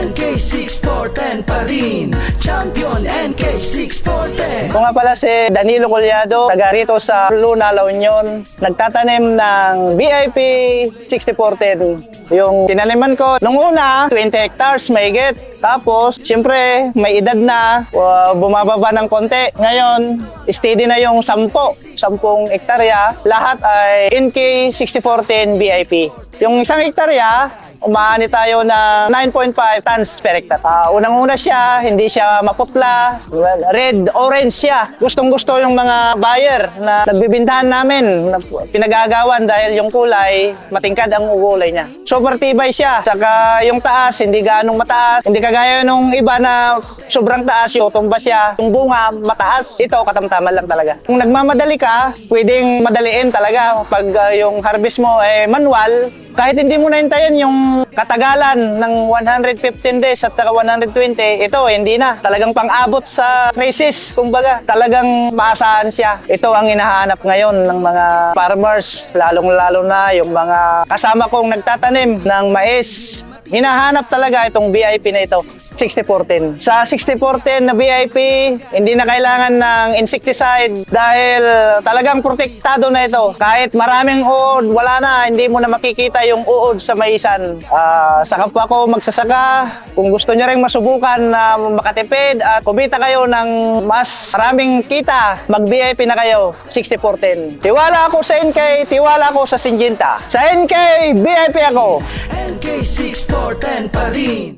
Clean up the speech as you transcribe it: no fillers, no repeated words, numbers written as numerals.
NK6410 pa rin, champion NK6410. Ako nga pala si Danilo Collado, taga rito sa Luna, La Union. Nagtatanim ng BIP 6410. Yung tinaniman ko, nung una, 20 hectares mahigit. Tapos, siyempre, may edad na, bumababa ng konti. Ngayon, steady na yung 10 hektarya. Lahat ay NK6410 BIP. Yung isang hektarya, umaani tayo na 9.5 tons per hectare. Unang-una siya, hindi siya maputla, red-orange siya. Gustong-gusto yung mga buyer na nagbibintahan namin, na pinag-aagawan dahil yung kulay, matingkad ang kulay niya. Super tibay siya. Saka yung taas, hindi ganong mataas. Hindi kagaya nung iba na sobrang taas, yung tumba siya. Yung bunga, mataas. Ito, katamtaman lang talaga. Kung nagmamadali ka, pwedeng madaliin talaga. Pag yung harvest mo ay manual, kahit hindi mo nahintayin yung katagalan ng 115 days at saka 120, ito hindi na. Talagang pang-abot sa crisis, kumbaga. Talagang maasahan siya. Ito ang hinahanap ngayon ng mga farmers, lalong-lalo na yung mga kasama kong nagtatanim ng mais. Hinahanap talaga itong BIP na ito, 6410. Sa 6410 na BIP, hindi na kailangan ng insecticide dahil talagang protektado na ito. Kahit maraming uod, wala na, hindi mo na makikita yung uod sa maisan. Sa kapwa ko magsasaka, kung gusto nyo rin masubukan na makatipid at kumita kayo ng mas maraming kita, mag-BIP na kayo, 6410. Tiwala ako sa NK, tiwala ako sa Syngenta. Sa NK, BIP ako! NK6410 pa rin.